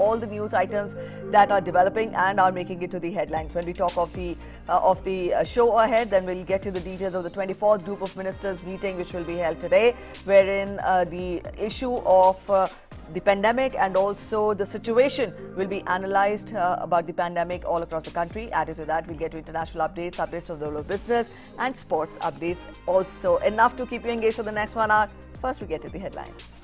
all the news items that are developing and are making it to the headlines. When we talk of the show ahead, then we'll get to the details of the 24th Group of Ministers meeting, which will be held today, wherein the issue of the pandemic and also the situation will be analyzed about the pandemic all across the country. Added to that, we'll get to international updates from the world of business and sports updates also. Enough to keep you engaged for the next 1 hour. First, we get to the headlines.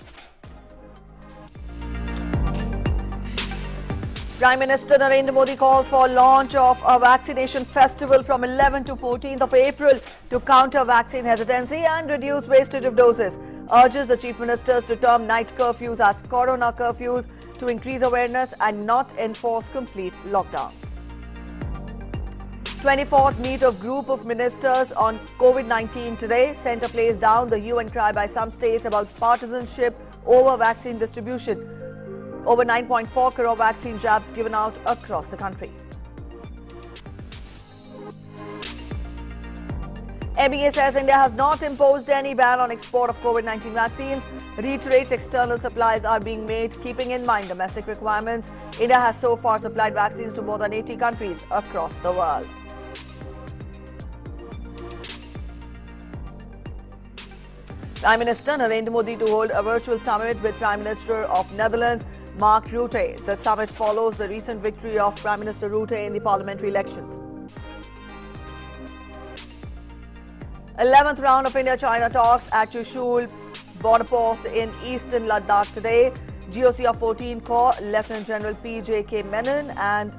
Prime Minister Narendra Modi calls for launch of a vaccination festival from 11th to 14th of April to counter vaccine hesitancy and reduce wastage of doses. Urges the chief ministers to term night curfews as corona curfews to increase awareness and not enforce complete lockdowns. 24th meet of Group of Ministers on COVID-19 today. Centre plays down the hue and cry by some states about partisanship over vaccine distribution. Over 9.4 crore vaccine jabs given out across the country. MEA says India has not imposed any ban on export of COVID-19 vaccines. Reiterates external supplies are being made, keeping in mind domestic requirements. India has so far supplied vaccines to more than 80 countries across the world. Prime Minister Narendra Modi to hold a virtual summit with Prime Minister of Netherlands, Mark Rutte. The summit follows the recent victory of Prime Minister Rutte in the parliamentary elections. 11th round of India-China talks at Chushul border post in eastern Ladakh today. GOC of 14 Corps, Lieutenant General P.J.K. Menon and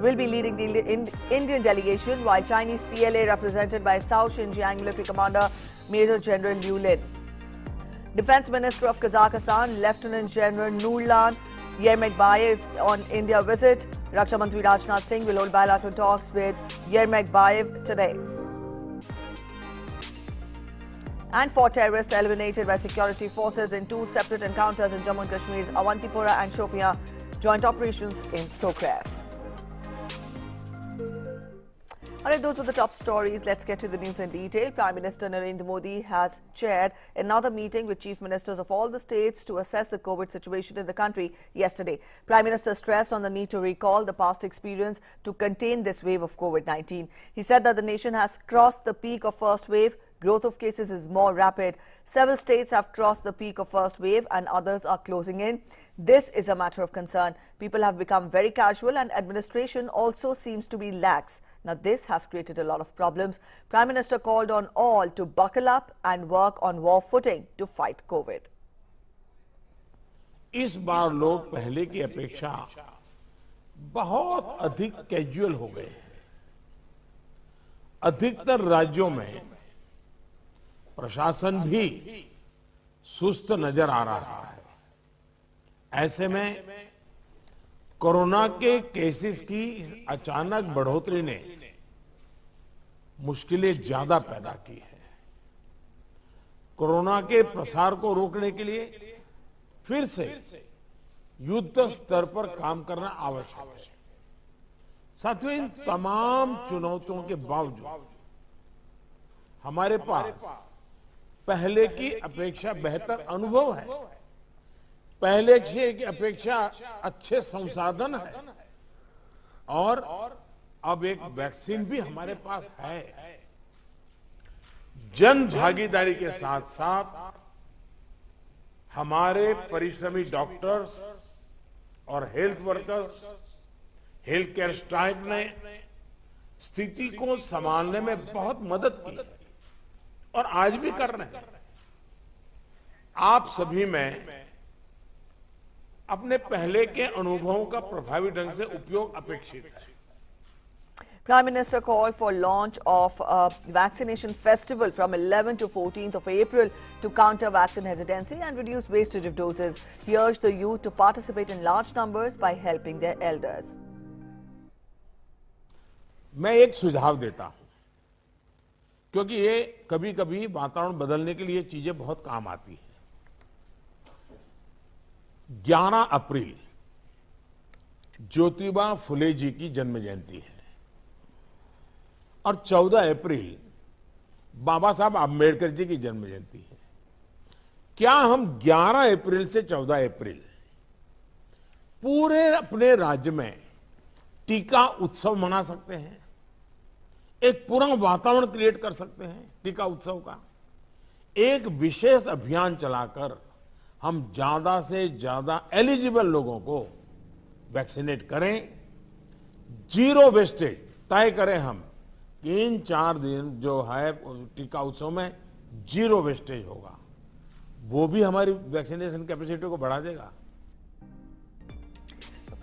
will be leading the Indian delegation, while Chinese PLA represented by South Xinjiang Military Commander Major General Liu Lin. Defence Minister of Kazakhstan, Lieutenant General Nurlan Yermekbayev on India visit. Raksha Mantri Rajnath Singh will hold bilateral talks with Yermekbayev today. And 4 terrorists eliminated by security forces in 2 separate encounters in Jammu and Kashmir's Awantipora and Shopian. Joint operations in progress. Alright, those were the top stories. Let's get to the news in detail. Prime Minister Narendra Modi has chaired another meeting with chief ministers of all the states to assess the COVID situation in the country yesterday. Prime Minister stressed on the need to recall the past experience to contain this wave of COVID-19. He said that the nation has crossed the peak of first wave. Growth of cases is more rapid. Several states have crossed the peak of first wave and others are closing in. This is a matter of concern. People have become very casual and administration also seems to be lax. Now, this has created a lot of problems. Prime Minister called on all to buckle up and work on war footing to fight COVID. इस बार लोग पहले की अपेक्षा बहुत अधिक casual हो गए। अधिकतर राज्यों में प्रशासन भी सुस्त नजर आ रहा है। ऐसे में कोरोना के केसेस की इस अचानक बढ़ोतरी ने मुश्किलें ज्यादा पैदा की है। कोरोना के प्रसार को रोकने के लिए फिर से युद्ध स्तर पर काम करना आवश्यक है। साथियों, इन तमाम चुनौतियों के बावजूद हमारे पास पहले की अपेक्षा बेहतर अनुभव है, पहले की अपेक्षा अच्छे संसाधन है और अब एक वैक्सीन भी हमारे पास है। जन भागीदारी के साथ साथ हमारे परिश्रमी डॉक्टर्स और health workers, health care staff ने स्थिति को संभालने में बहुत मदद की और आज भी कर रहे हैं। आप सभी में अपने पहले के अनुभवों का प्रभावी ढंग से उपयोग अपेक्षित है। Prime Minister called for launch of a vaccination festival from 11th to 14th of April to counter vaccine hesitancy and reduce wastage of doses. He urged the youth to participate in large numbers by helping their elders. मैं एक सुझाव देता हूं, क्योंकि ये कभी-कभी वातावरण बदलने के लिए चीजें बहुत काम आती हैं। 11 अप्रैल ज्योतिबा फुले जी की जन्म जयंती है और 14 अप्रैल बाबा साहब आंबेडकर जी की जन्म जयंती है। क्या हम 11 अप्रैल से 14 अप्रैल पूरे अपने राज्य में टीका उत्सव मना सकते हैं, एक पूरा वातावरण क्रिएट कर सकते हैं टीका उत्सव का। एक विशेष अभियान चलाकर हम ज्यादा से ज्यादा एलिजिबल लोगों को वैक्सीनेट करें, जीरो वेस्टेज तय करें हम कि इन 4 दिन जो है टीका उत्सव में जीरो वेस्टेज होगा, वो भी हमारी वैक्सीनेशन कैपेसिटी को बढ़ा देगा।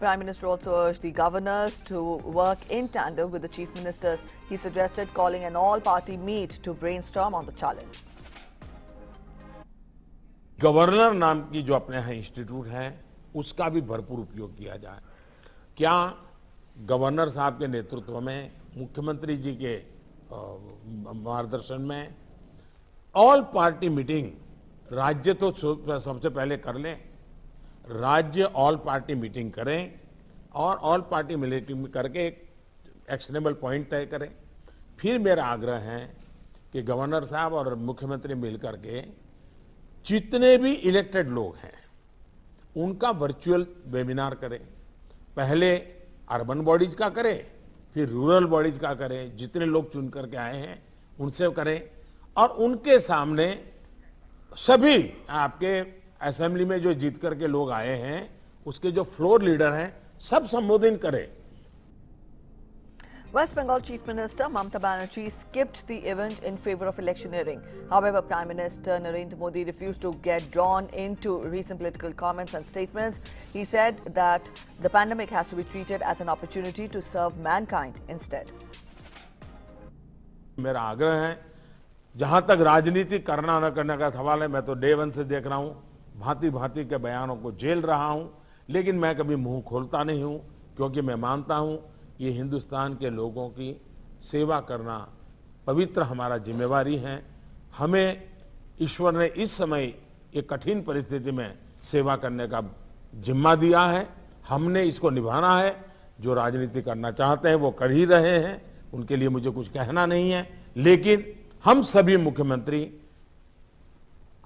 Prime Minister also urged the governors to work in tandem with the chief ministers. He suggested calling an all-party meet to brainstorm on the challenge. Governor नाम की जो अपने यहाँ इंस्टीट्यूट है, उसका भी भरपूर उपयोग किया जाए। क्या गवर्नर साहब के नेतृत्व में, मुख्यमंत्री जी के मार्गदर्शन में ऑल पार्टी मीटिंग, राज्य तो सबसे पहले कर लें, राज्य ऑल पार्टी मीटिंग करें और ऑल पार्टी मीटिंग करके एक एक्शनेबल पॉइंट तय करें। फिर मेरा आग्रह है कि गवर्नर साहब और मुख्यमंत्री मिलकर के जितने भी इलेक्टेड लोग हैं उनका वर्चुअल वेबिनार करें। पहले अर्बन बॉडीज का करें, फिर रूरल बॉडीज का करें, जितने लोग चुन करके आए हैं उनसे करें और उनके सामने सभी आपके असेंबली में जो जीत करके लोग आए हैं उसके जो फ्लोर लीडर हैं सब संबोधित करें। West Bengal Chief Minister Mamata Banerjee skipped the event in favor of electioneering. However, Prime Minister Narendra Modi refused to get drawn into recent political comments and statements. He said that the pandemic has to be treated as an opportunity to serve mankind instead. मेरा आग्रह है, जहां तक राजनीति करना न करने का सवाल है, मैं तो डे 1 से देख रहा हूं, भांति भांति के बयानों को झेल रहा हूं, लेकिन मैं कभी मुंह खोलता नहीं हूं, क्योंकि मैं मानता हूं ये हिंदुस्तान के लोगों की सेवा करना पवित्र हमारा जिम्मेवारी है। हमें ईश्वर ने इस समय ये कठिन परिस्थिति में सेवा करने का जिम्मा दिया है, हमने इसको निभाना है। जो राजनीति करना चाहते हैं वो कर ही रहे हैं, उनके लिए मुझे कुछ कहना नहीं है, लेकिन हम सभी मुख्यमंत्री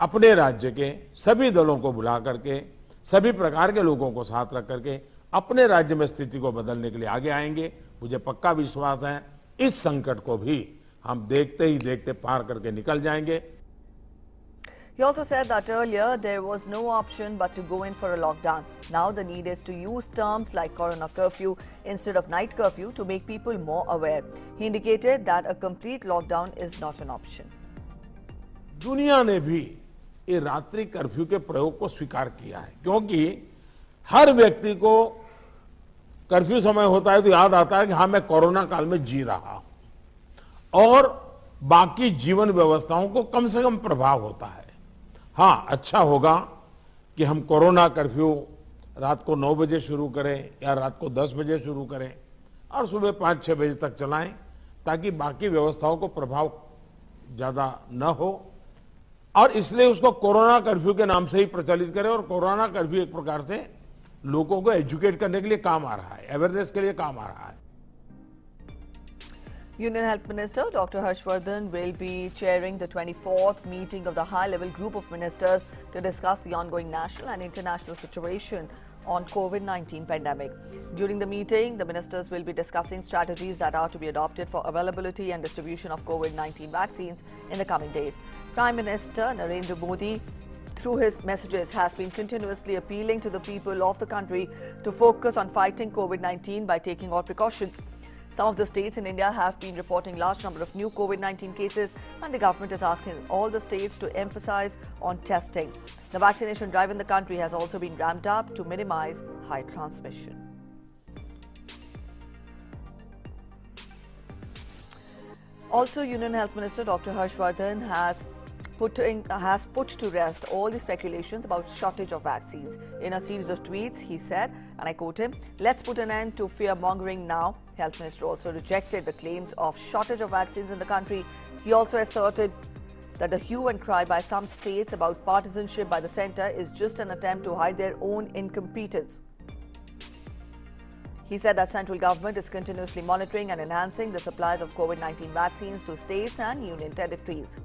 अपने राज्य के सभी दलों को बुला करके, सभी प्रकार के लोगों को साथ रख करके अपने राज्य में स्थिति को बदलने के लिए आगे आएंगे। मुझे पक्का विश्वास है इस संकट को भी हम देखते ही देखते पार करके निकल जाएंगे। He also said that earlier there was no option but to go in for a lockdown. Now the need is to use terms like corona curfew instead of night curfew to make people more aware. He indicated that a complete lockdown is not an option. दुनिया ने भी ये रात्रि curfew के प्रयोग को स्वीकार किया है, क्योंकि हर व्यक्ति को कर्फ्यू समय होता है तो याद आता है कि हाँ, मैं कोरोना काल में जी रहा हूं और बाकी जीवन व्यवस्थाओं को कम से कम प्रभाव होता है। हाँ, अच्छा होगा कि हम कोरोना कर्फ्यू रात को 9 बजे शुरू करें या रात को 10 बजे शुरू करें और सुबह 5-6 बजे तक चलाएं, ताकि बाकी व्यवस्थाओं को प्रभाव ज्यादा न हो। और इसलिए उसको कोरोना कर्फ्यू के नाम से ही प्रचलित करें, और कोरोना कर्फ्यू एक प्रकार से लोगों को एजुकेट करने के लिए काम आ रहा है, अवेयरनेस के लिए काम आ रहा है। Union Health Minister Dr. Harshvardhan will be chairing the 24th meeting of the high-level group of ministers to discuss the ongoing national and international situation on COVID-19 pandemic. During the meeting, the ministers will be discussing strategies that are to be adopted for availability and distribution of COVID-19 vaccines in the coming days. Prime Minister Narendra Modi, through his messages, has been continuously appealing to the people of the country to focus on fighting COVID-19 by taking all precautions. Some of the states in India have been reporting large number of new COVID-19 cases, and the government is asking all the states to emphasize on testing. The vaccination drive in the country has also been ramped up to minimize high transmission. Also, Union Health Minister Dr. Harshvardhan has put to rest all the speculations about shortage of vaccines. In a series of tweets, he said, and I quote him, "Let's put an end to fear-mongering now." Health Minister also rejected the claims of shortage of vaccines in the country. He also asserted that the hue and cry by some states about partisanship by the centre is just an attempt to hide their own incompetence. He said that central government is continuously monitoring and enhancing the supplies of COVID-19 vaccines to states and union territories.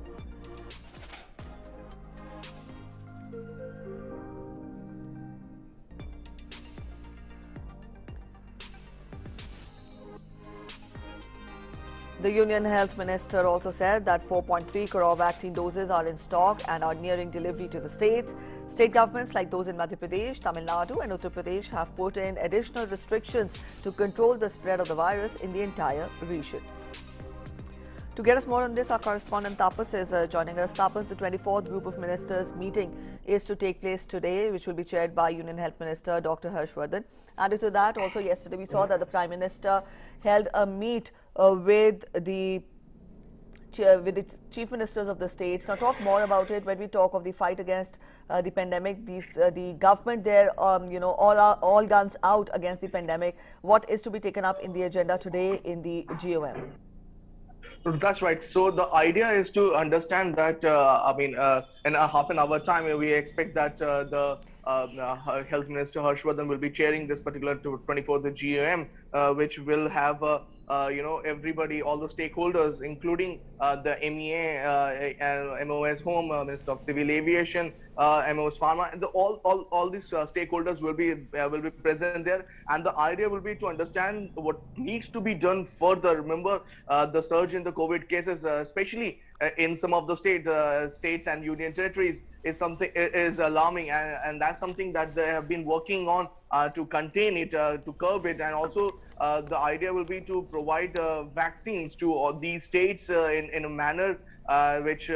The Union Health Minister also said that 4.3 crore vaccine doses are in stock and are nearing delivery to the states. State governments like those in Madhya Pradesh, Tamil Nadu and Uttar Pradesh have put in additional restrictions to control the spread of the virus in the entire region. To get us more on this, our correspondent Tapas is joining us. Tapas, the 24th Group of Ministers meeting is to take place today, which will be chaired by Union Health Minister Dr. Harshvardhan. Added to that, also yesterday we saw that the Prime Minister held a meet with the chief ministers of the states. Now, talk more about it. When we talk of the fight against the pandemic, the government there, all guns out against the pandemic. What is to be taken up in the agenda today in the GOM? That's right. So the idea is to understand that, in a half an hour time, we expect that the Health Minister Harshvardhan will be chairing this particular 24th GOM, which will have everybody, all the stakeholders, including the MEA, MOS Home, Minister of Civil Aviation, MOS Pharma, and all these stakeholders will be present there. And the idea will be to understand what needs to be done further. Remember, the surge in the COVID cases, especially in some of the states and union territories, is alarming, and that's something that they have been working on to contain it, to curb it, and also the idea will be to provide vaccines to all these states in a manner which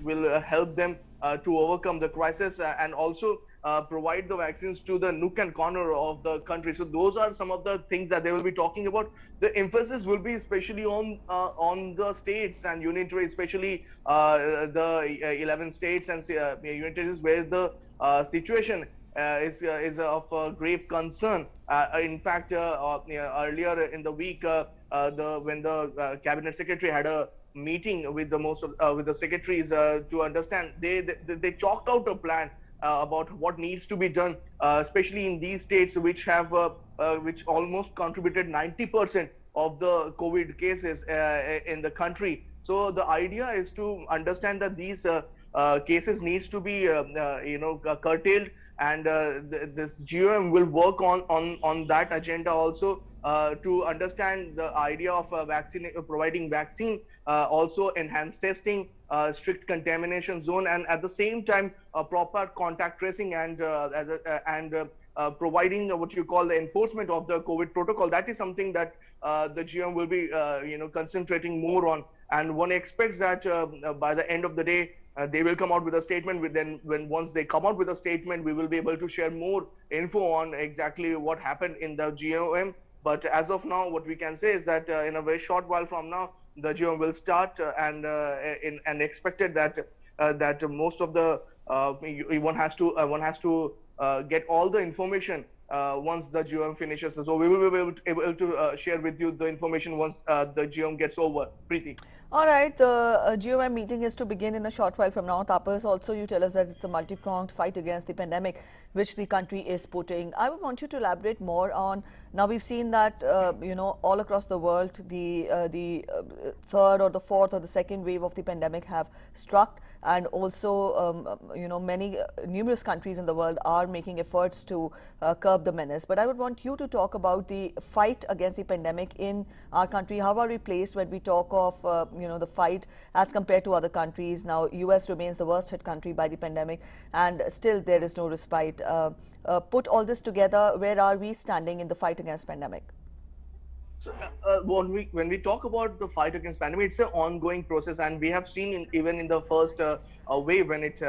will help them to overcome the crisis, and also provide the vaccines to the nook and corner of the country. So those are some of the things that they will be talking about. The emphasis will be especially on the states and union territories, especially the 11 states and union territories where the situation is of grave concern. In fact, earlier in the week, when the cabinet secretary had a meeting with with the secretaries to understand, they chalked out a plan about what needs to be done, especially in these states which have which almost contributed 90% of the COVID cases in the country. So the idea is to understand that these cases needs to be curtailed, and this GOM will work on that agenda also, to understand the idea of providing vaccine, also enhanced testing, strict contamination zone, and at the same time proper contact tracing and providing what you call the enforcement of the COVID protocol. That is something that the GM will be concentrating more on, and one expects that by the end of the day they will come out with a statement. Once they come out with a statement, we will be able to share more info on exactly what happened in the GOM. But as of now, what we can say is that in a very short while from now, the GOM will start, and expected that most of the one has to get all the information once the GOM finishes. So we will be able to share with you the information once the GOM gets over. Preeti. All right, the GOM meeting is to begin in a short while from now. Tapas, also you tell us that it's a multi-pronged fight against the pandemic which the country is putting. I would want you to elaborate more on, now we've seen that, all across the world, the third or the fourth or the second wave of the pandemic have struck, and also, numerous countries in the world are making efforts to curb the menace. But I would want you to talk about the fight against the pandemic in our country. How are we placed when we talk of, the fight as compared to other countries? Now, US remains the worst hit country by the pandemic, and still there is no respite. Put all this together, where are we standing in the fight against pandemic? So when we talk about the fight against pandemic, it's an ongoing process, and we have seen even in the first wave when it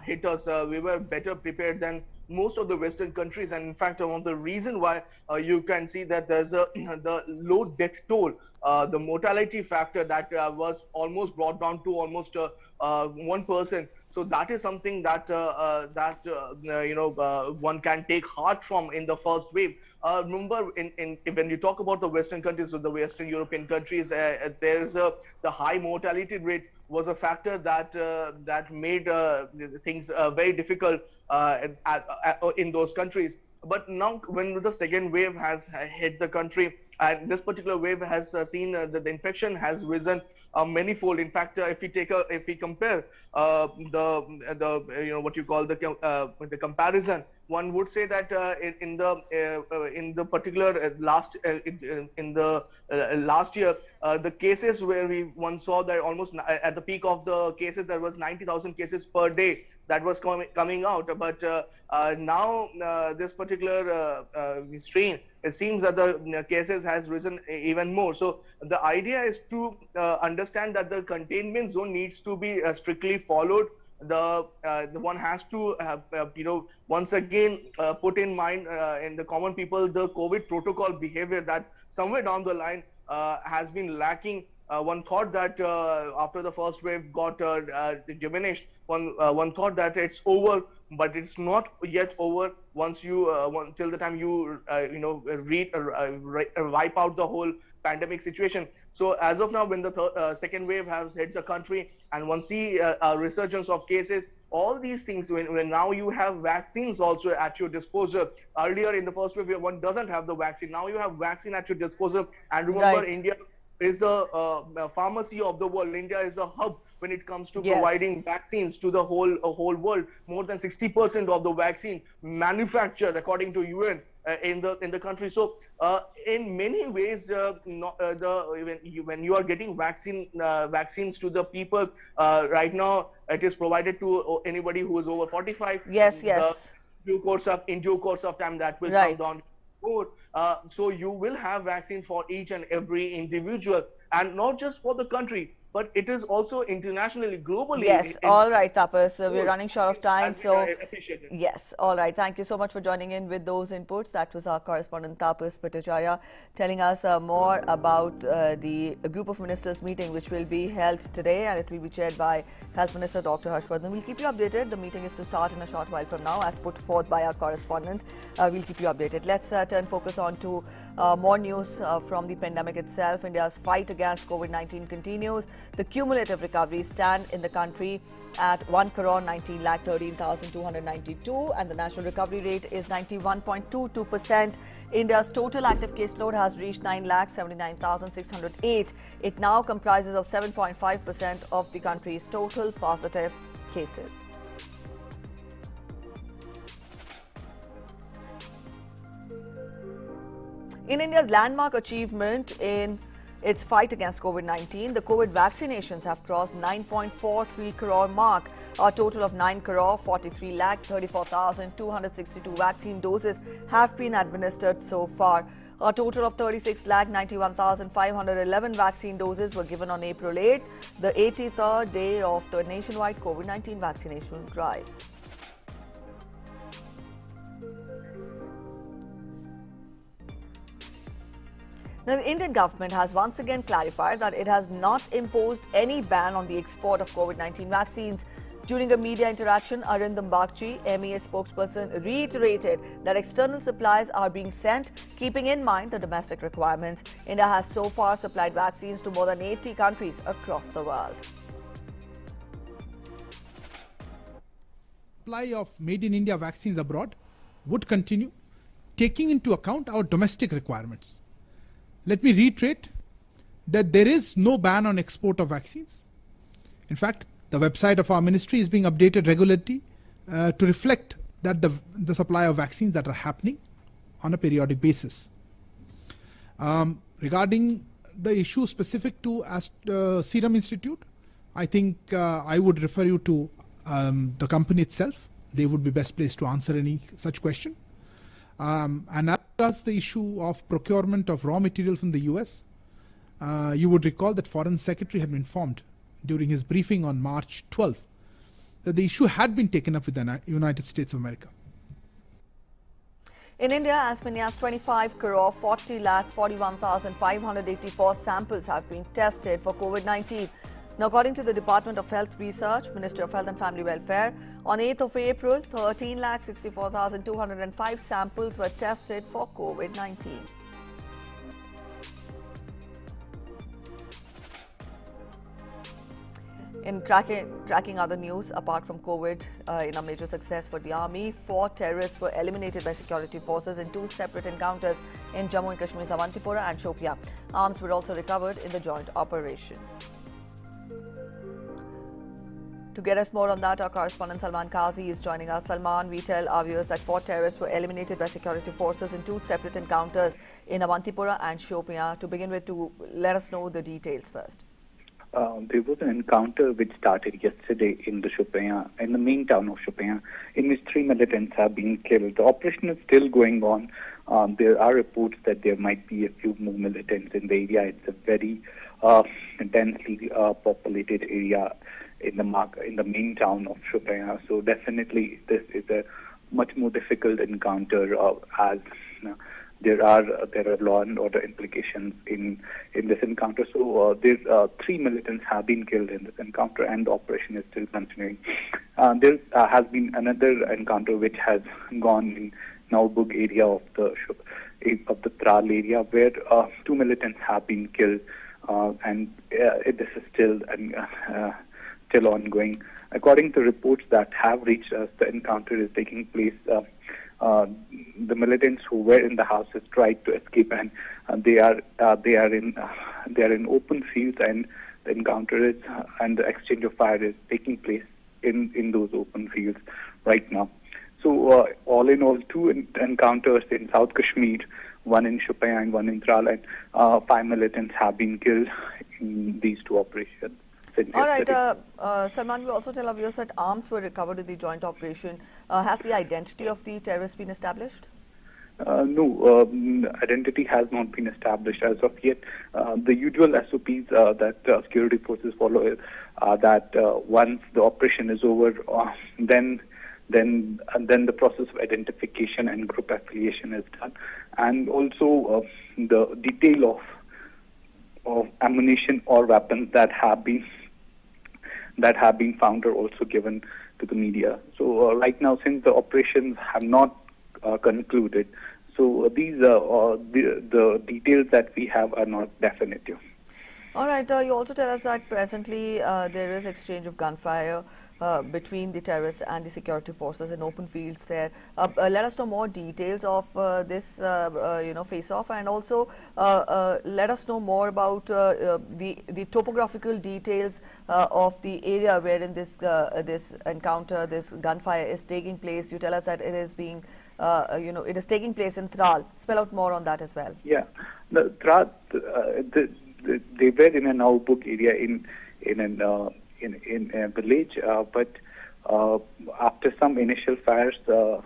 hit us, we were better prepared than most of the Western countries. And in fact, one of the reason why you can see that there's the low death toll, the mortality factor that was almost brought down to almost 1%. So that is something that one can take heart from in the first wave. Remember, when you talk about the Western countries, or the Western European countries, there is the high mortality rate was a factor that made things very difficult in those countries. But now, when the second wave has hit the country, and this particular wave has seen that the infection has risen manyfold. In fact, if we compare what you call the comparison one would say that in the particular last year, the cases where we once saw that almost at the peak of the cases there was 90,000 cases per day that was coming out, but now this particular strain, it seems that the cases has risen even more. So the idea is to understand that the containment zone needs to be strictly followed. The one has to once again put in mind in the common people the COVID protocol behavior that somewhere down the line has been lacking. One thought that after the first wave got diminished, one thought that it's over, but it's not yet over. Once you till the time you wipe out the whole pandemic situation. So as of now, when the second wave has hit the country and one see a resurgence of cases, all these things, when now you have vaccines also at your disposal. Earlier in the first wave, one doesn't have the vaccine. Now you have vaccine at your disposal. And remember, Right. India is the pharmacy of the world. India is a hub when it comes to providing vaccines to the whole world. More than 60% of the vaccine manufactured, according to UN, in the country. So in many ways, when you are getting vaccines to the people right now, it is provided to anybody who is over 45. Yes. In due course of time, that will Right. come down more. So you will have vaccine for each and every individual, and not just for the country, but it is also internationally, globally. Yes, all right, Tapas. We're running short of time, And so I appreciate it. yes, all right. Thank you so much for joining in with those inputs. That was our correspondent Tapas Bhattacharya telling us more about the group of ministers meeting which will be held today, and it will be chaired by Health Minister Dr. Harshvardhan. We'll keep you updated. The meeting is to start in a short while from now, as put forth by our correspondent. We'll keep you updated. Let's turn focus on to more news from the pandemic itself. India's fight against COVID-19 continues. The cumulative recoveries stand in the country at 1,19,13,292 and the national recovery rate is 91.22%. India's total active caseload has reached 9,79,608. It now comprises of 7.5% of the country's total positive cases. In India's landmark achievement in its fight against COVID-19, the COVID vaccinations have crossed 9.43 crore mark. A total of 9 crore 43 lakh 34,262 vaccine doses have been administered so far. A total of 36 lakh 91,511 vaccine doses were given on April 8, the 83rd day of the nationwide COVID-19 vaccination drive. Now, the Indian government has once again clarified that it has not imposed any ban on the export of COVID-19 vaccines. During a media interaction, Arindam Bagchi, MEA spokesperson, reiterated that external supplies are being sent, keeping in mind the domestic requirements. India has so far supplied vaccines to more than 80 countries across the world. Supply of made in India vaccines abroad would continue, taking into account our domestic requirements. Let me reiterate that there is no ban on export of vaccines. In fact, the website of our ministry is being updated regularly to reflect that the supply of vaccines that are happening on a periodic basis. Regarding the issue specific to Serum Institute, I think I would refer you to the company itself. They would be best placed to answer any such question. And as regards the issue of procurement of raw material from the US, you would recall that Foreign Secretary had been informed during his briefing on March 12th that the issue had been taken up with the United States of America. In India, as many as 25 crore 40 lakh 41,584 samples have been tested for COVID-19. Now, according to the Department of Health Research, Ministry of Health and Family Welfare, on 8th of April, 13,64,205 samples were tested for COVID-19. In cracking other news, apart from COVID, in a major success for the army, 4 terrorists were eliminated by security forces in 2 separate encounters in Jammu and Kashmir's Avantipora and Shopia. Arms were also recovered in the joint operation. To get us more on that, our correspondent Salman Kazi is joining us. Salman, we tell our viewers that 4 terrorists were eliminated by security forces in 2 separate encounters in Avantipura and Shopian. To begin with, to let us know the details first. There was an encounter which started yesterday in the main town of Shopian, in which 3 militants have been killed. The operation is still going on. There are reports that there might be a few more militants in the area. It's a very densely populated area in the main town of Shopian. So definitely this is a much more difficult encounter as there are law and order implications in this encounter. So there's 3 militants have been killed in this encounter, and the operation is still continuing. There has been another encounter which has gone in Naubug area of the Tral area, where 2 militants have been killed, and this is still ongoing. According to reports that have reached us, the encounter is taking place. The militants who were in the houses tried to escape, and they are in open fields, and the encounter is and the exchange of fire is taking place in those open fields right now. So all in all, 2 encounters in South Kashmir, 1 in Shopian and 1 in Tral, and 5 militants have been killed in these 2 operations. All right, Salman, we also tell our viewers that arms were recovered in the joint operation. Has the identity of the terrorists been established? No, identity has not been established as of yet. The usual SOPs that security forces follow are that once the operation is over, then the process of identification and group affiliation is done, and also the detail of ammunition or weapons that have been found are also given to the media. So right now, since the operations have not concluded, so these the details that we have are not definitive. All right. You also tell us that presently there is exchange of gunfire between the terrorists and the security forces in open fields there. Let us know more details of this, face-off, and also let us know more about the topographical details of the area wherein this encounter, this gunfire is taking place. You tell us that it is being, it is taking place in Tral. Spell out more on that as well. Yeah, the Tral, they were in a Naubug area in a village, but after some initial fires, they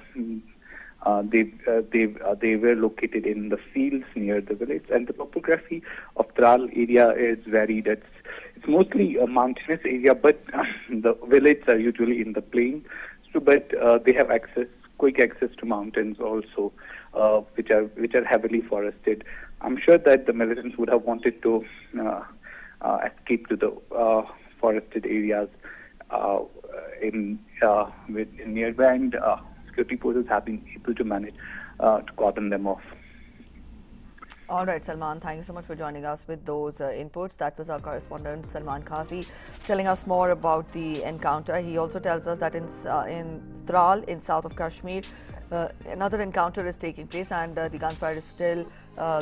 were located in the fields near the village. And the topography of Tral area is varied. It's mostly a mountainous area, but the villages are usually in the plain. So, but they have quick access to mountains also, which are heavily forested. I'm sure that the militants would have wanted to escape to the forested areas in nearby, and security forces have been able to manage to cordon them off. All right, Salman, thank you so much for joining us with those inputs. That was our correspondent Salman Kazi telling us more about the encounter. He also tells us that in Tral, in south of Kashmir, another encounter is taking place, and the gunfire is still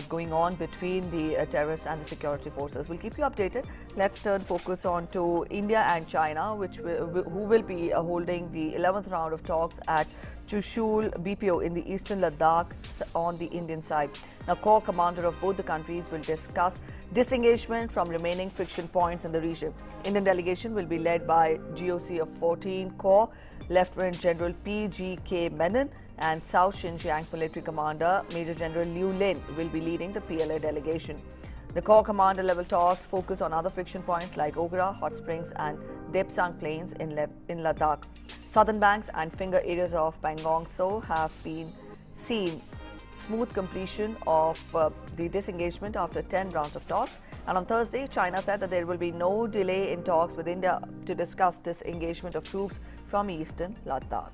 going on between the terrorists and the security forces. We'll keep you updated. Let's turn focus on to India and China, who will be holding the 11th round of talks at Chushul BPO in the eastern Ladakh on the Indian side. Now, Corps commander of both the countries will discuss disengagement from remaining friction points in the region. Indian delegation will be led by GOC of 14 Corps, Lieutenant General P.G.K. Menon, and South Xinjiang Military Commander Major General Liu Lin will be leading the PLA delegation. The Corps commander level talks focus on other friction points like Ogra, Hot Springs and Depsang Plains in Ladakh. Southern banks and finger areas of Pangong Tso have been seen smooth completion of the disengagement after 10 rounds of talks. And on Thursday, China said that there will be no delay in talks with India to discuss disengagement of troops from eastern Ladakh.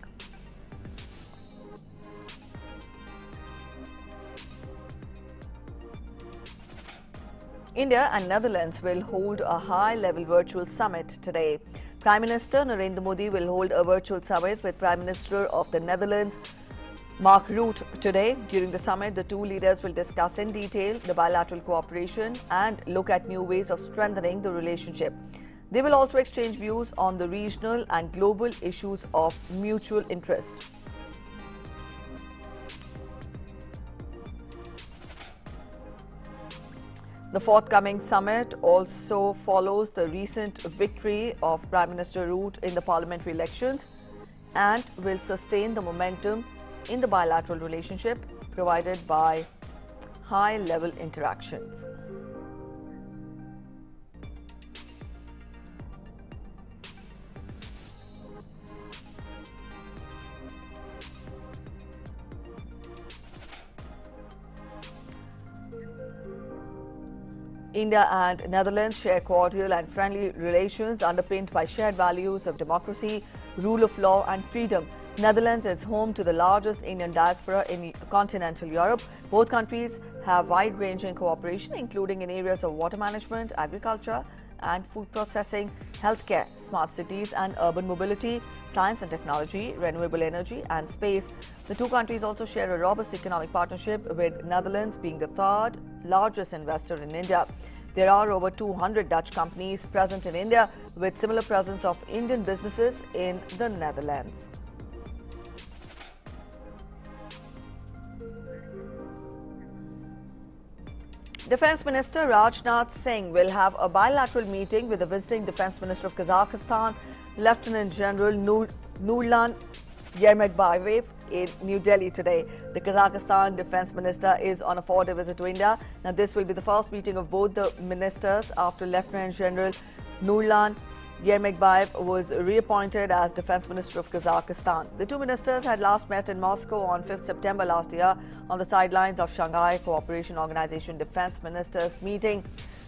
India and Netherlands will hold a high-level virtual summit today. Prime Minister Narendra Modi will hold a virtual summit with Prime Minister of the Netherlands, Mark Rutte, today. During the summit, the two leaders will discuss in detail the bilateral cooperation and look at new ways of strengthening the relationship. They will also exchange views on the regional and global issues of mutual interest. The forthcoming summit also follows the recent victory of Prime Minister Rutte in the parliamentary elections and will sustain the momentum in the bilateral relationship provided by high-level interactions. India and Netherlands share cordial and friendly relations underpinned by shared values of democracy, rule of law and freedom. Netherlands is home to the largest Indian diaspora in continental Europe. Both countries have wide-ranging cooperation, including in areas of water management, agriculture and food processing, healthcare, smart cities and urban mobility, science and technology, renewable energy and space. The two countries also share a robust economic partnership, with Netherlands being the third largest investor in India. There are over 200 Dutch companies present in India, with similar presence of Indian businesses in the Netherlands. Defence Minister Rajnath Singh will have a bilateral meeting with the visiting Defence Minister of Kazakhstan, Lieutenant General Nurlan Yermakbayev, in New Delhi today. The Kazakhstan Defence Minister is on a 4-day visit to India. Now, this will be the first meeting of both the ministers after Lieutenant General Nurlan Yermakbayev was reappointed as Defence Minister of Kazakhstan. The two ministers had last met in Moscow on 5th September last year on the sidelines of Shanghai Cooperation Organization Defence Ministers meeting.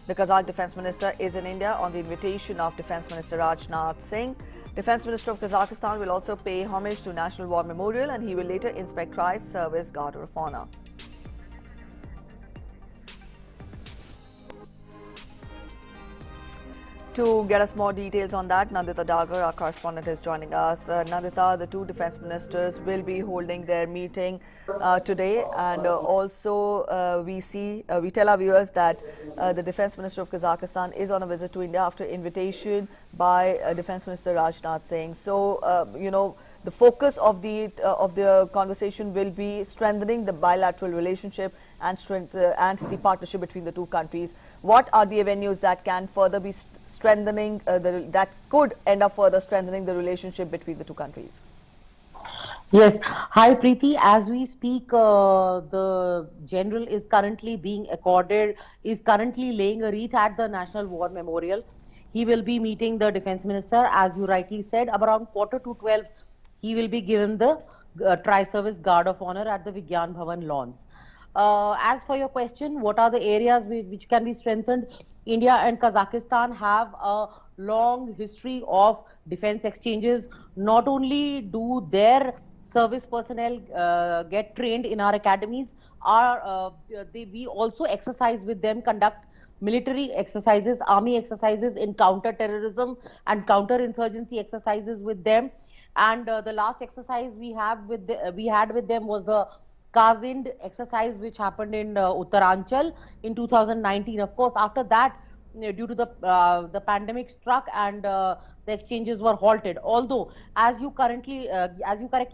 The Kazakh Defence Minister is in India on the invitation of Defence Minister Rajnath Singh. Defence Minister of Kazakhstan will also pay homage to National War Memorial, and he will later inspect Christ Service Guard of Honor. To get us more details on that, Nandita Dagar, our correspondent, is joining us. Nandita, the two defence ministers will be holding their meeting today, and also we tell our viewers that the Defence Minister of Kazakhstan is on a visit to India after invitation by Defence Minister Rajnath Singh. So, the focus of the conversation will be strengthening the bilateral relationship and the partnership between the two countries. What are the avenues that can further be strengthening, that could end up further strengthening the relationship between the two countries? Yes. Hi, Preeti. As we speak, the general is currently laying a wreath at the National War Memorial. He will be meeting the Defence Minister, as you rightly said, around 11:45. He will be given the Tri-Service Guard of Honor at the Vigyan Bhavan lawns. As for your question, what are the areas which can be strengthened? India and Kazakhstan have a long history of defense exchanges. Not only do their service personnel get trained in our academies, we also exercise with them, conduct military exercises, army exercises in counter-terrorism and counter-insurgency exercises with them. And the last exercise we had with them was the Kazind exercise, which happened in Uttaranchal in 2019. Of course, after that, due to the pandemic struck and the exchanges were halted. Although, as you correctly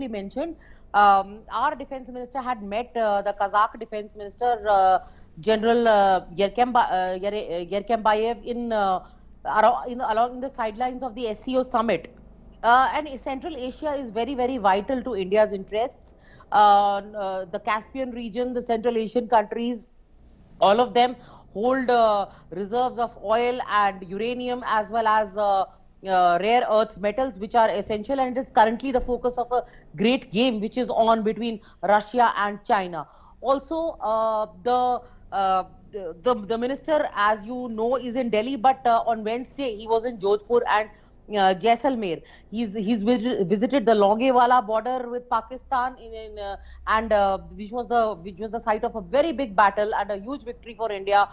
mentioned, our defense minister had met the Kazakh defense minister, General Yermakbayev in the sidelines of the SCO summit. And Central Asia is very, very vital to India's interests. The Caspian region, the Central Asian countries, all of them hold reserves of oil and uranium, as well as rare earth metals, which are essential, and it is currently the focus of a great game which is on between Russia and China. Also, the minister, as you know, is in Delhi, but on Wednesday he was in Jodhpur and Jaisalmer. He's visited the Longewala border with Pakistan which was the site of a very big battle and a huge victory for India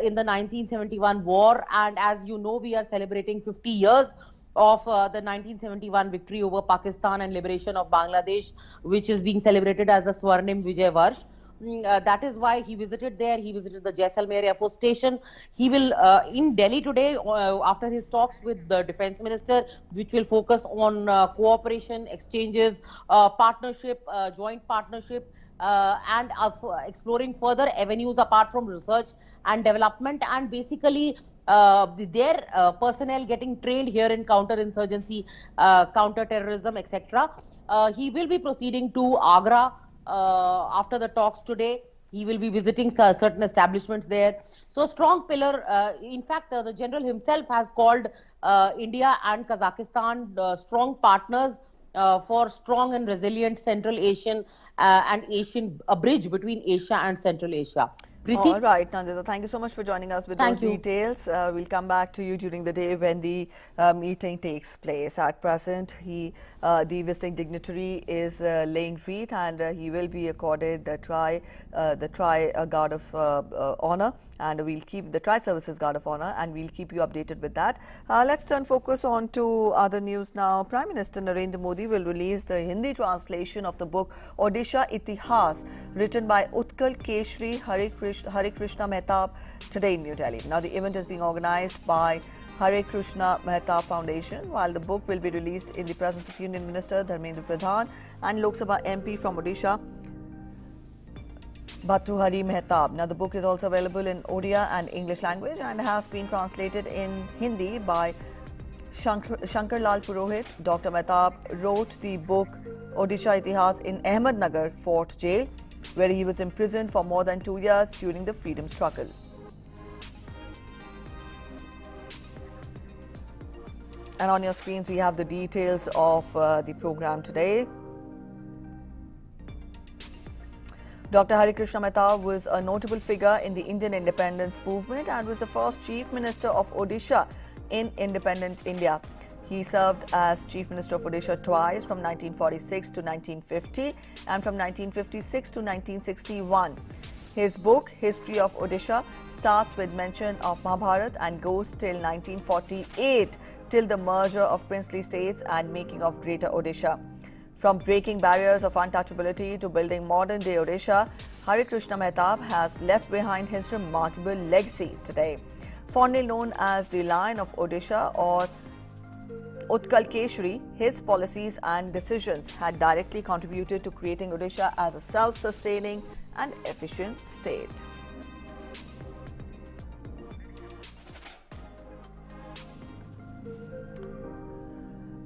in the 1971 war. And as you know, we are celebrating 50 years of the 1971 victory over Pakistan and liberation of Bangladesh, which is being celebrated as the Swarnim Vijay Varsh. That is why he visited there. He visited the Jaisalmer Air Force Station. He will, in Delhi today, after his talks with the defense minister, which will focus on cooperation, exchanges, partnership, joint partnership, and exploring further avenues apart from research and development, and basically their personnel getting trained here in counter-insurgency, counter-terrorism, etc. He will be proceeding to Agra after the talks today. He will be visiting certain establishments there. So strong pillar. In fact, the general himself has called India and Kazakhstan strong partners for strong and resilient Central Asian and Asian, a bridge between Asia and Central Asia. Preeti? All right, Nandita, thank you so much for joining us with those details. We'll come back to you during the day when the meeting takes place. At present, the visiting dignitary is laying wreath, and he will be accorded the Guard of Honor, and we'll keep the Tri-Services Guard of Honor, and we'll keep you updated with that. Let's turn focus on to other news now. Prime Minister Narendra Modi will release the Hindi translation of the book Odisha Itihas, written by Utkal Keshri Hare Krishna Mehtab today in New Delhi. Now, the event is being organized by Hare Krishna Mehtab Foundation, while the book will be released in the presence of Union Minister Dharmendra Pradhan and Lok Sabha MP from Odisha, Bhartrihari Mehtab. Now, the book is also available in Odia and English language and has been translated in Hindi by Shankar Lal Purohit. Dr. Mehtab wrote the book Odisha Itihas in Ahmednagar Fort Jail, where he was imprisoned for more than 2 years during the freedom struggle. And on your screens, we have the details of the program today. Dr. Hare Krishna Mehtab was a notable figure in the Indian independence movement and was the first Chief Minister of Odisha in independent India. He served as Chief Minister of Odisha twice, from 1946 to 1950 and from 1956 to 1961. His book, History of Odisha, starts with mention of Mahabharata and goes till 1948, till the merger of princely states and making of Greater Odisha. From breaking barriers of untouchability to building modern-day Odisha, Hare Krishna Mehtab has left behind his remarkable legacy today. Fondly known as the Lion of Odisha or Utkal Keshri, his policies and decisions had directly contributed to creating Odisha as a self-sustaining and efficient state.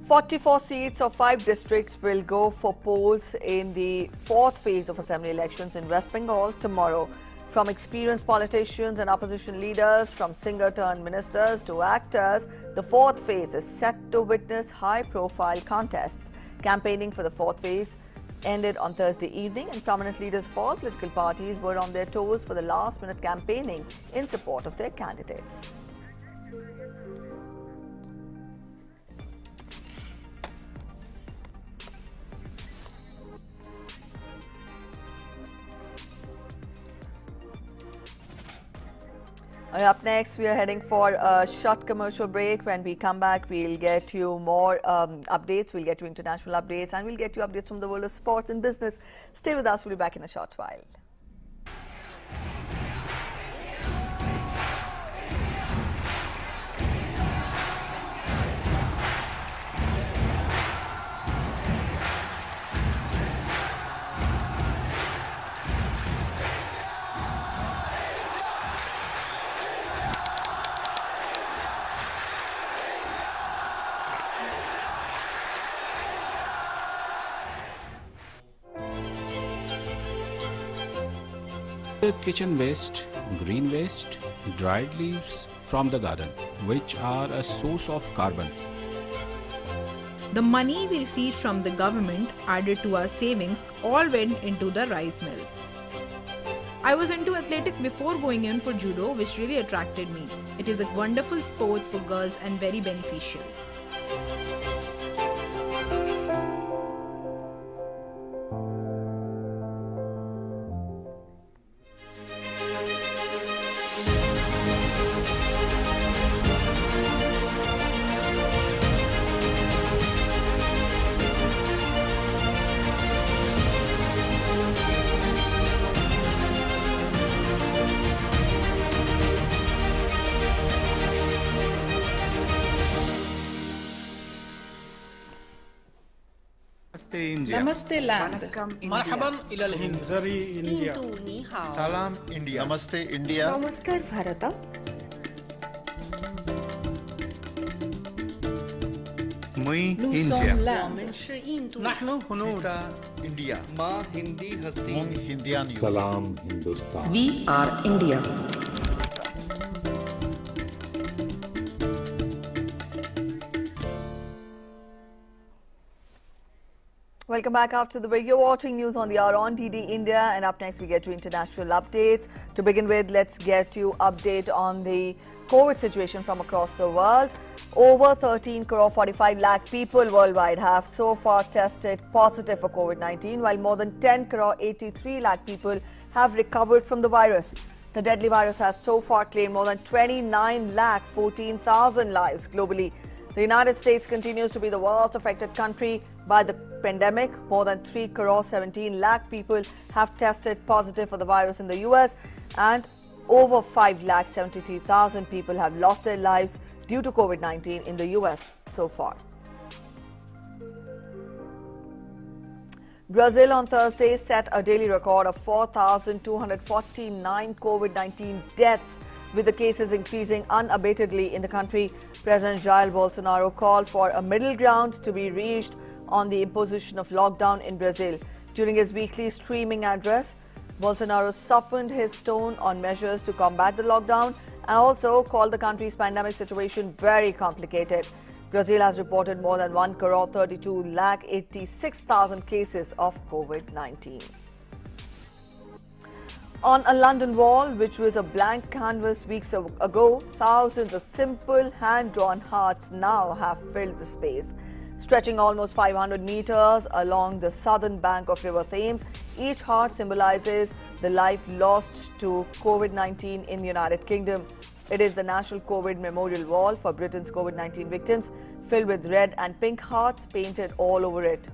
"44 seats of 5 districts will go for polls in the 4th phase of assembly elections in West Bengal tomorrow. From experienced politicians and opposition leaders, from singer-turned-ministers to actors, the 4th phase is set to witness high-profile contests. Campaigning for the 4th phase ended on Thursday evening, and prominent leaders of all political parties were on their toes for the last-minute campaigning in support of their candidates. Up next, we are heading for a short commercial break. When we come back, we'll get you more updates. We'll get you international updates, and we'll get you updates from the world of sports and business. Stay with us. We'll be back in a short while. Kitchen waste, green waste, dried leaves from the garden, which are a source of carbon. The money we received from the government added to our savings all went into the rice mill. I was into athletics before going in for judo, which really attracted me. It is a wonderful sport for girls and very beneficial. India. Namaste land. مرحبا إلى الهند. Salam India. Namaste India. Namaskar Bharata. Mui Nous India. sommes land. نحن هنود. India. Ma Hindi Hasti. Mung Hindian. Salam Hindustan. We are India. Welcome back after the break. You're watching news on the hour on DD India, and up next we get to international updates. To begin with, let's get you update on the COVID situation from across the world. Over 13 crore 45 lakh people worldwide have so far tested positive for COVID-19, while more than 10 crore 83 lakh people have recovered from the virus. The deadly virus has so far claimed more than 29 lakh 14,000 lives globally. The United States continues to be the worst affected country by the pandemic. More than 3 crore 17 lakh people have tested positive for the virus in the US, and over 5 lakh 73,000 people have lost their lives due to COVID-19 in the US so far. Brazil on Thursday set a daily record of 4,249 COVID-19 deaths, with the cases increasing unabatedly in the country. President Jair Bolsonaro called for a middle ground to be reached on the imposition of lockdown in Brazil. During his weekly streaming address, Bolsonaro softened his tone on measures to combat the lockdown and also called the country's pandemic situation very complicated. Brazil has reported more than 1 crore 32 lakh 86,000 cases of COVID-19. On a London wall, which was a blank canvas weeks ago, thousands of simple hand-drawn hearts now have filled the space. Stretching almost 500 meters along the southern bank of River Thames, each heart symbolizes the life lost to COVID-19 in the United Kingdom. It is the National COVID Memorial Wall for Britain's COVID-19 victims, filled with red and pink hearts painted all over it.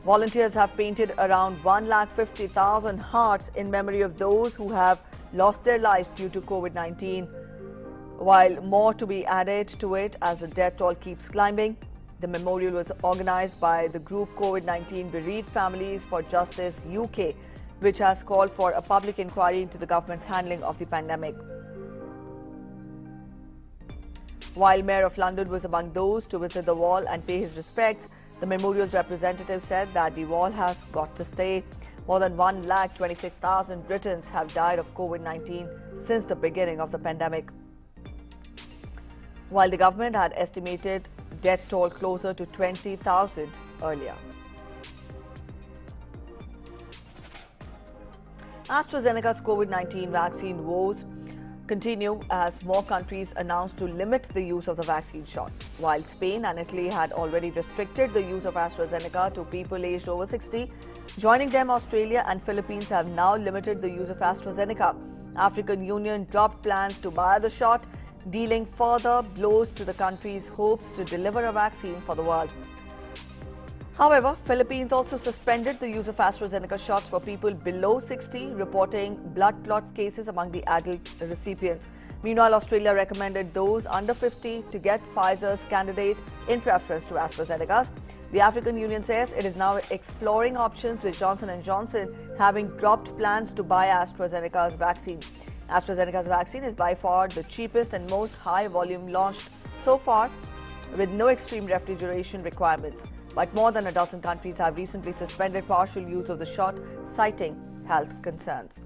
Volunteers have painted around 150,000 hearts in memory of those who have lost their lives due to COVID-19, while more to be added to it as the death toll keeps climbing. The memorial was organized by the group COVID-19 Bereaved Families for Justice UK, which has called for a public inquiry into the government's handling of the pandemic. While Mayor of London was among those to visit the wall and pay his respects, the memorial's representative said that the wall has got to stay. More than 1,26,000 Britons have died of COVID-19 since the beginning of the pandemic, while the government had estimated death toll closer to 20,000 earlier. AstraZeneca's COVID-19 vaccine woes continue as more countries announced to limit the use of the vaccine shots. While Spain and Italy had already restricted the use of AstraZeneca to people aged over 60, joining them, Australia and Philippines have now limited the use of AstraZeneca. African Union dropped plans to buy the shot, dealing further blows to the country's hopes to deliver a vaccine for the world. However, Philippines also suspended the use of AstraZeneca shots for people below 60, reporting blood clot cases among the adult recipients. Meanwhile, Australia recommended those under 50 to get Pfizer's candidate in preference to AstraZeneca's. The African Union says it is now exploring options, with Johnson & Johnson having dropped plans to buy AstraZeneca's vaccine. AstraZeneca's vaccine is by far the cheapest and most high-volume launched so far, with no extreme refrigeration requirements. But more than a dozen countries have recently suspended partial use of the shot, citing health concerns.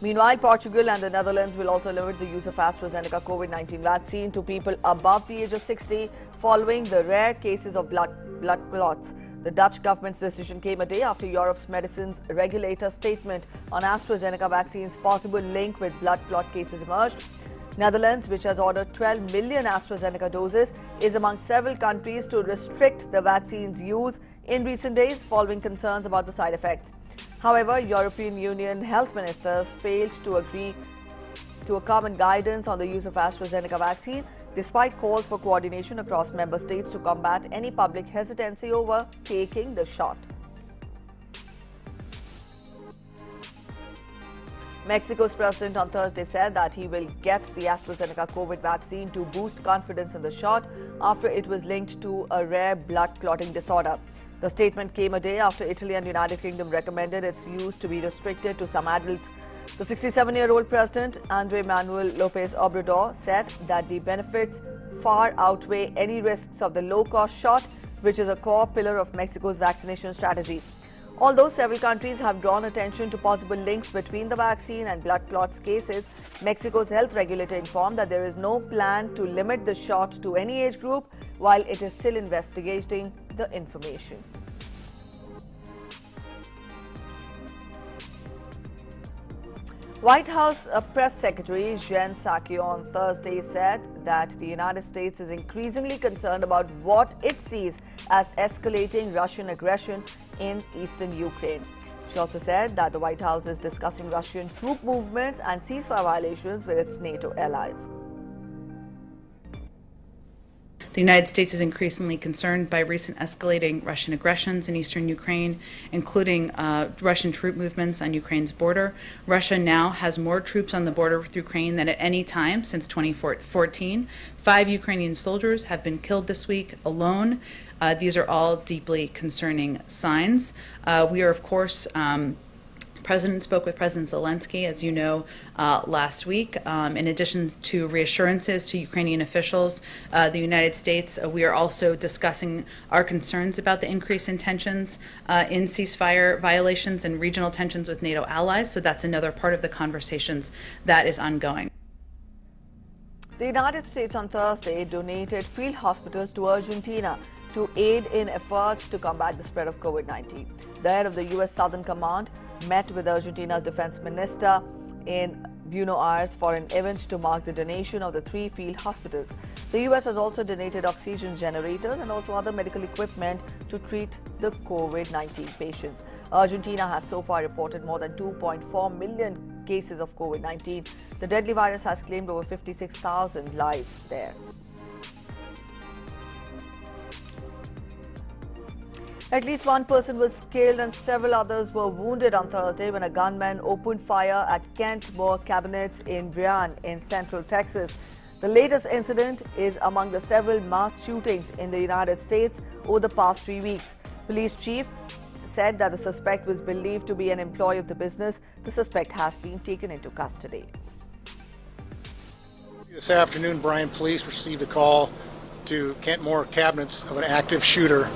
Meanwhile, Portugal and the Netherlands will also limit the use of AstraZeneca COVID-19 vaccine to people above the age of 60, following the rare cases of blood clots. The Dutch government's decision came a day after Europe's medicines regulator statement on AstraZeneca vaccine's possible link with blood clot cases emerged. Netherlands, which has ordered 12 million AstraZeneca doses, is among several countries to restrict the vaccine's use in recent days, following concerns about the side effects. However, European Union health ministers failed to agree to a common guidance on the use of AstraZeneca vaccine, despite calls for coordination across member states to combat any public hesitancy over taking the shot. Mexico's president on Thursday said that he will get the AstraZeneca COVID vaccine to boost confidence in the shot after it was linked to a rare blood clotting disorder. The statement came a day after Italy and United Kingdom recommended its use to be restricted to some adults. The 67-year-old president, Andrés Manuel López Obrador, said that the benefits far outweigh any risks of the low-cost shot, which is a core pillar of Mexico's vaccination strategy. Although several countries have drawn attention to possible links between the vaccine and blood clots cases, Mexico's health regulator informed that there is no plan to limit the shot to any age group, while it is still investigating the information. White House Press Secretary Jen Psaki on Thursday said that the United States is increasingly concerned about what it sees as escalating Russian aggression in eastern Ukraine. She also said that the White House is discussing Russian troop movements and ceasefire violations with its NATO allies. The United States is increasingly concerned by recent escalating Russian aggressions in eastern Ukraine, including Russian troop movements on Ukraine's border. Russia now has more troops on the border with Ukraine than at any time since 2014. 5 Ukrainian soldiers have been killed this week alone. These are all deeply concerning signs. We are, of course, President spoke with President Zelensky, as you know, last week. In addition to reassurances to Ukrainian officials, the United States, we are also discussing our concerns about the increase in tensions in ceasefire violations and regional tensions with NATO allies. So that's another part of the conversations that is ongoing. The United States on Thursday donated field hospitals to Argentina to aid in efforts to combat the spread of COVID-19. The head of the U.S. Southern Command met with Argentina's defense minister in Buenos Aires for an event to mark the donation of the 3 field hospitals. The U.S. has also donated oxygen generators and also other medical equipment to treat the COVID-19 patients. Argentina has so far reported more than 2.4 million cases of COVID-19. The deadly virus has claimed over 56,000 lives there. At least one person was killed and several others were wounded on Thursday when a gunman opened fire at Kent-Moore Cabinets in Bryan in central Texas. The latest incident is among the several mass shootings in the United States over the past 3 weeks. Police chief said that the suspect was believed to be an employee of the business. The suspect has been taken into custody. This afternoon, Bryan police received a call to Kent-Moore Cabinets of an active shooter.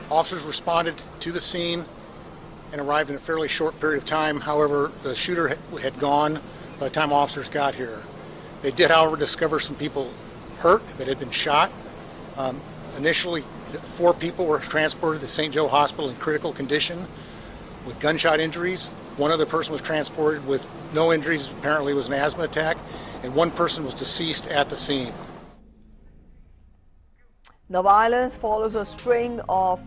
Officers responded to the scene and arrived in a fairly short period of time. However, the shooter had gone by the time officers got here. They did, however, discover some people hurt that had been shot. Initially, 4 people were transported to St. Joe Hospital in critical condition with gunshot injuries. One other person was transported with no injuries, apparently it was an asthma attack, and 1 person was deceased at the scene. The violence follows a string of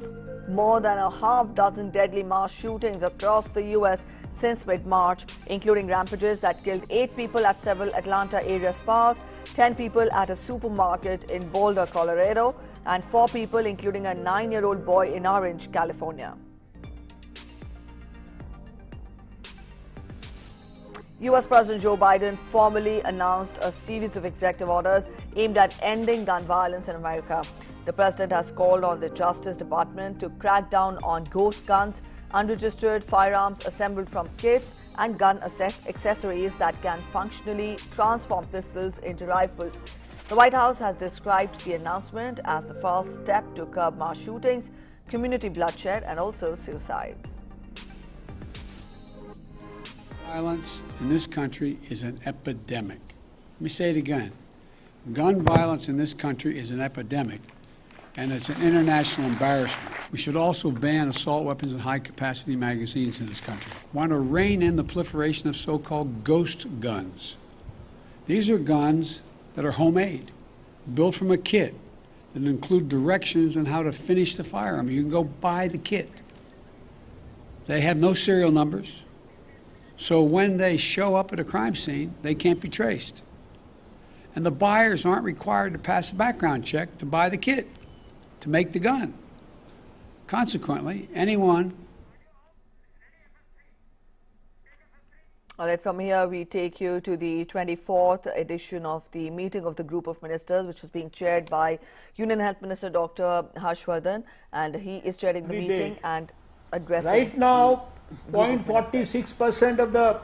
more than a half dozen deadly mass shootings across the U.S. since mid-March, including rampages that killed 8 people at several Atlanta area spas, 10 people at a supermarket in Boulder, Colorado, and 4 people, including a 9-year-old boy in Orange, California. U.S. President Joe Biden formally announced a series of executive orders aimed at ending gun violence in America. The president has called on the Justice Department to crack down on ghost guns, unregistered firearms assembled from kits, and gun accessories that can functionally transform pistols into rifles. The White House has described the announcement as the first step to curb mass shootings, community bloodshed, and also suicides. Violence in this country is an epidemic. Let me say it again. Gun violence in this country is an epidemic, and it's an international embarrassment. We should also ban assault weapons and high-capacity magazines in this country. We want to rein in the proliferation of so-called ghost guns. These are guns that are homemade, built from a kit, that include directions on how to finish the firearm. You can go buy the kit. They have no serial numbers. So when they show up at a crime scene, they can't be traced. And the buyers aren't required to pass a background check to buy the kit, to make the gun. Consequently, anyone... All right, from here we take you to the 24th edition of the meeting of the group of ministers, which is being chaired by Union Health Minister Dr. Harshvardhan, and he is chairing the meeting and addressing. Right now, 0.46% of the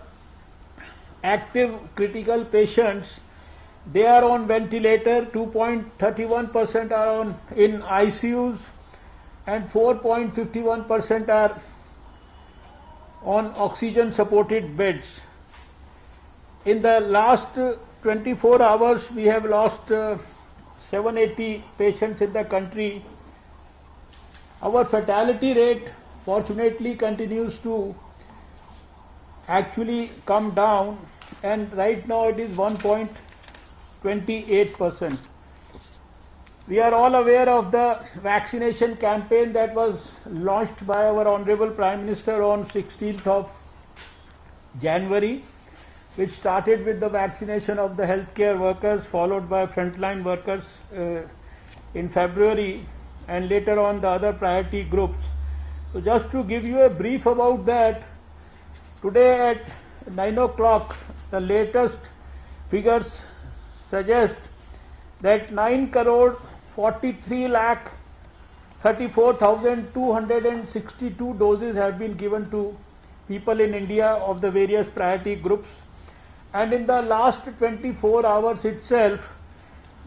active critical patients, they are on ventilator, 2.31% are in ICUs, and 4.51% are on oxygen supported beds. In the last 24 hours, we have lost 780 patients in the country. Our fatality rate, fortunately, continues to actually come down, and right now it is 1.28%. We are all aware of the vaccination campaign that was launched by our Honorable Prime Minister on 16th of January, which started with the vaccination of the healthcare workers, followed by frontline workers in February, and later on the other priority groups. So just to give you a brief about that, today at 9 o'clock, the latest figures suggest that 9,43,34,262 doses have been given to people in India of the various priority groups. And in the last 24 hours itself,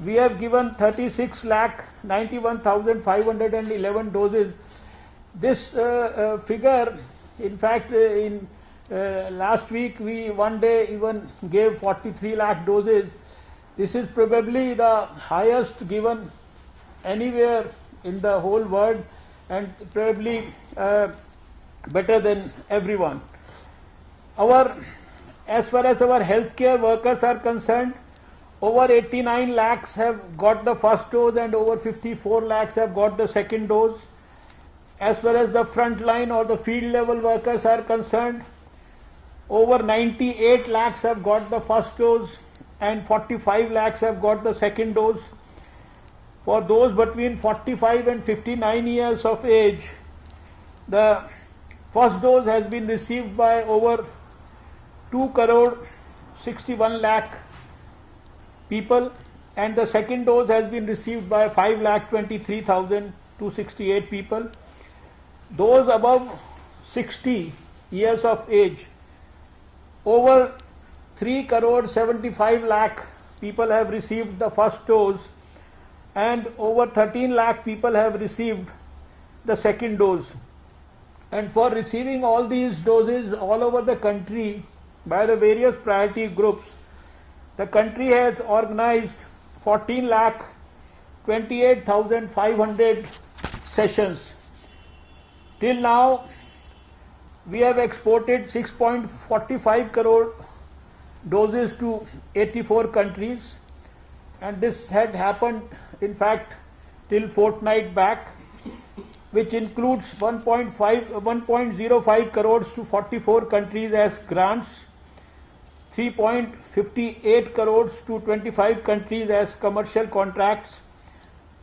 we have given 36,91,511 doses. This figure, in fact, in last week, we one day even gave 43 lakh doses. This is probably the highest given anywhere in the whole world, and probably better than everyone. As far as our healthcare workers are concerned, over 89 lakhs have got the first dose and over 54 lakhs have got the second dose. As far as the frontline or the field level workers are concerned, over 98 lakhs have got the first dose and 45 lakhs have got the second dose. For those between 45 and 59 years of age, the first dose has been received by over 2 crore 61 lakh people, and the second dose has been received by 5,23,268 people. Those above 60 years of age, over 3 crore 75 lakh people have received the first dose, and over 13 lakh people have received the second dose. And for receiving all these doses all over the country by the various priority groups, the country has organized 14 lakh 28,500 sessions. Till now, we have exported 6.45 crore doses to 84 countries, and this had happened, in fact, till fortnight back, which includes 1.05 crores to 44 countries as grants, 3.58 crores to 25 countries as commercial contracts,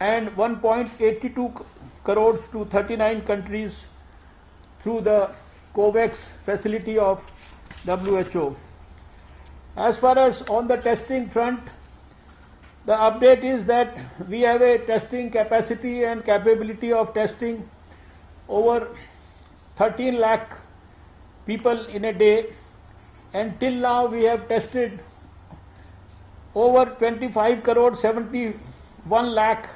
and 1.82 crores to 39 countries through the COVAX facility of WHO. As far as on the testing front, the update is that we have a testing capacity and capability of testing over 13 lakh people in a day, and till now we have tested over 25 crore 71 lakh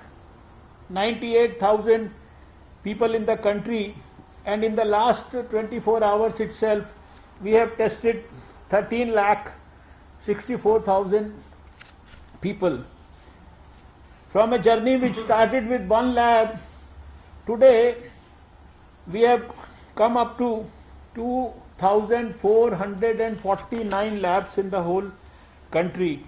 98,000 people in the country, and in the last 24 hours itself we have tested 13 lakh 64,000 people. From a journey which started with one lab, today we have come up to 2,449 labs in the whole country.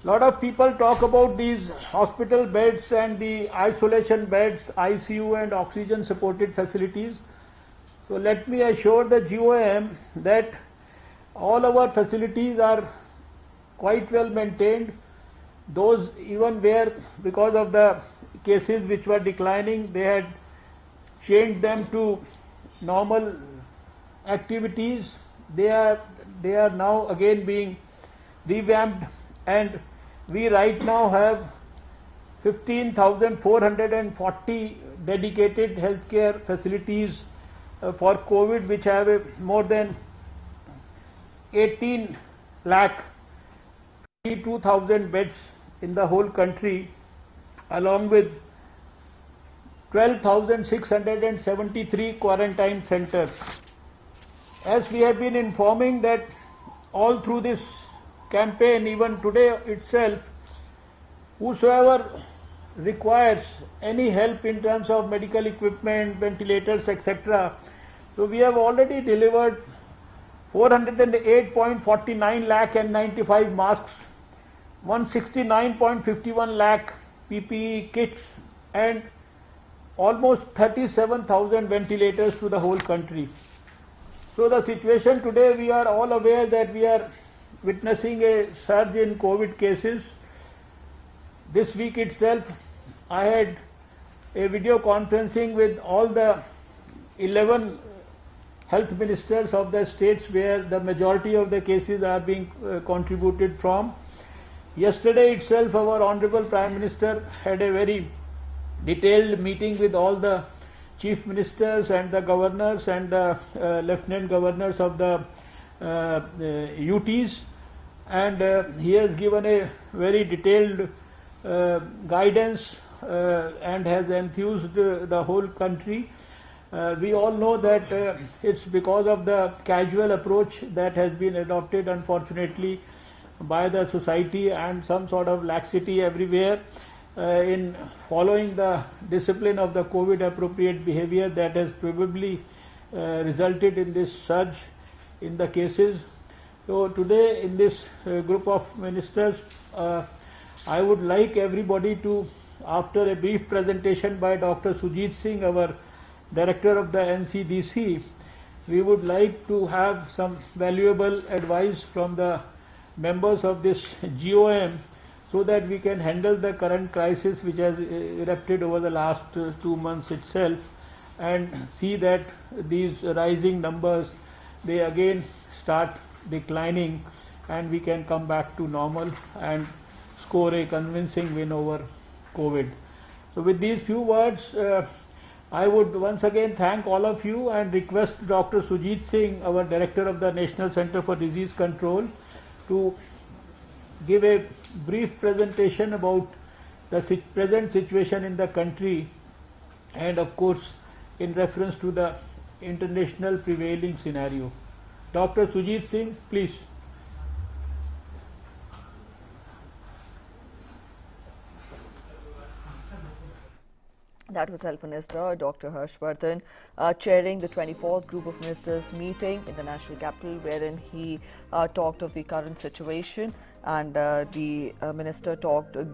A lot of people talk about these hospital beds and the isolation beds, ICU and oxygen supported facilities. So let me assure the GOM that all our facilities are quite well maintained. Those even where, because of the cases which were declining, they had changed them to normal activities. they are now again being revamped, and we right now have 15,440 dedicated healthcare facilities for COVID, which have more than 18 lakh 52,000 beds in the whole country, along with 12,673 quarantine centers. As we have been informing that all through this campaign, even today itself, whosoever requires any help in terms of medical equipment, ventilators, etc. So we have already delivered 408.49 lakh and 95 masks, 169.51 lakh PPE kits, and almost 37,000 ventilators to the whole country. So the situation today, we are all aware that we are witnessing a surge in COVID cases. This week itself, I had a video conferencing with all the 11 health ministers of the states where the majority of the cases are being contributed from. Yesterday itself, our Honorable Prime Minister had a very detailed meeting with all the chief ministers and the governors and the lieutenant governors of the UTs, and he has given a very detailed guidance and has enthused the whole country. We all know that it's because of the casual approach that has been adopted, unfortunately, by the society, and some sort of laxity everywhere in following the discipline of the COVID appropriate behavior that has probably resulted in this surge in the cases. So today in this group of ministers, I would like everybody to, after a brief presentation by Dr. Sujit Singh, our Director of the NCDC, we would like to have some valuable advice from the members of this GOM so that we can handle the current crisis which has erupted over the last 2 months itself, and see that these rising numbers, they again start declining and we can come back to normal and score a convincing win over COVID. So with these few words, I would once again thank all of you and request Dr. Sujit Singh, our Director of the National Center for Disease Control, to give a brief presentation about the present situation in the country, and of course in reference to the international prevailing scenario. Dr. Sujit Singh, please. That was Health Minister Dr. Harshvardhan chairing the 24th Group of Ministers meeting in the national capital, wherein he talked of the current situation, and the minister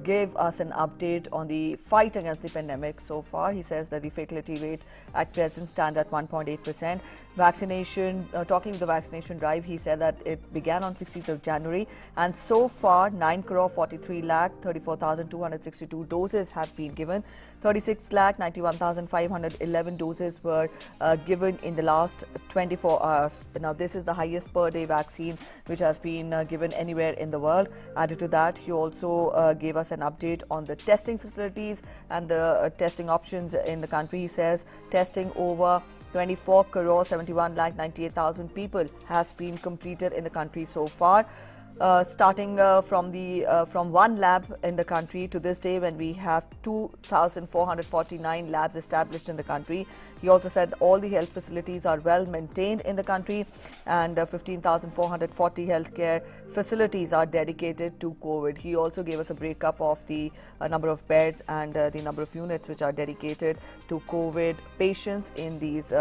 gave us an update on the fight against the pandemic so far. He says that the fatality rate at present stands at 1.8%. Vaccination, talking of the vaccination drive, he said that it began on 16th of January, and so far 9,43,34,262 doses have been given. 36,91,511 doses were given in the last 24 hours. Now, this is the highest per day vaccine which has been given anywhere in the world. Added to that, he also gave us an update on the testing facilities and the testing options in the country. He says testing over 24 crore 71 lakh 98,000 people has been completed in the country so far. Starting from one lab in the country to this day, when we have 2,449 labs established in the country. He also said all the health facilities are well maintained in the country, and 15,440 healthcare facilities are dedicated to COVID. He also gave us a breakup of the number of beds and the number of units which are dedicated to COVID patients in these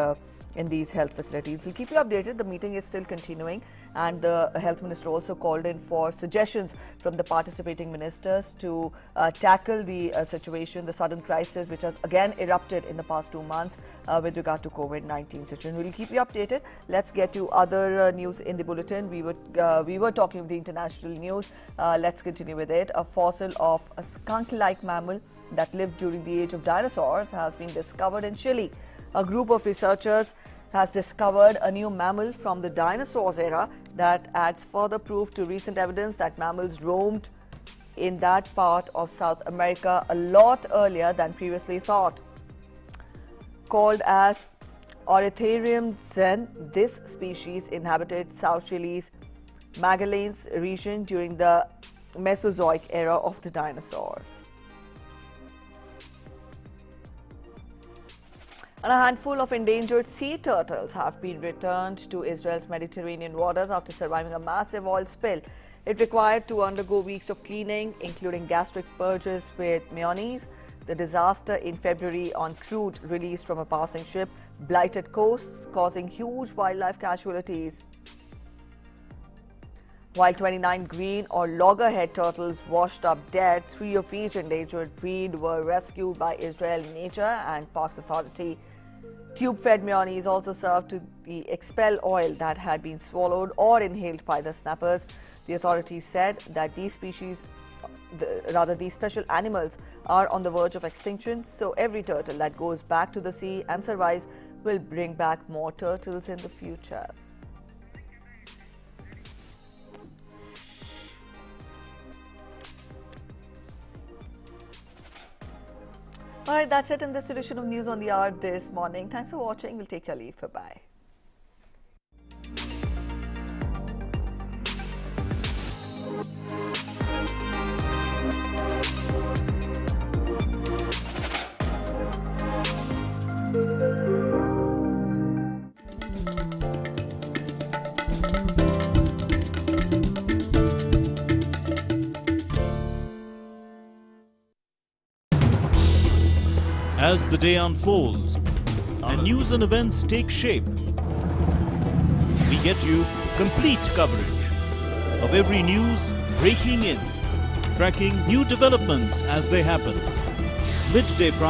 health facilities. We'll keep you updated. The meeting is still continuing, and the health minister also called in for suggestions from the participating ministers to tackle the situation, the sudden crisis which has again erupted in the past 2 months with regard to COVID-19 situation. We'll keep you updated. Let's get to other news in the bulletin. We were talking of the international news. Let's continue with it. A fossil of a skunk-like mammal that lived during the age of dinosaurs has been discovered in Chile. A group of researchers has discovered a new mammal from the dinosaurs era that adds further proof to recent evidence that mammals roamed in that part of South America a lot earlier than previously thought. Called as Ornitharium zen, this species inhabited South Chile's Magallanes region during the Mesozoic era of the dinosaurs. And a handful of endangered sea turtles have been returned to Israel's Mediterranean waters after surviving a massive oil spill. It required to undergo weeks of cleaning, including gastric purges with mayonnaise. The disaster in February on crude released from a passing ship blighted coasts, causing huge wildlife casualties. While 29 green or loggerhead turtles washed up dead, 3 of each endangered breed were rescued by Israel Nature and Parks Authority. Tube-fed mayonnaise also served to expel oil that had been swallowed or inhaled by the snappers. The authorities said that these special animals are on the verge of extinction, so every turtle that goes back to the sea and survives will bring back more turtles in the future. All right, that's it in this edition of News on the Hour this morning. Thanks for watching. We'll take your leave. Bye-bye. As the day unfolds and news and events take shape, we get you complete coverage of every news breaking in, tracking new developments as they happen. Midday Prime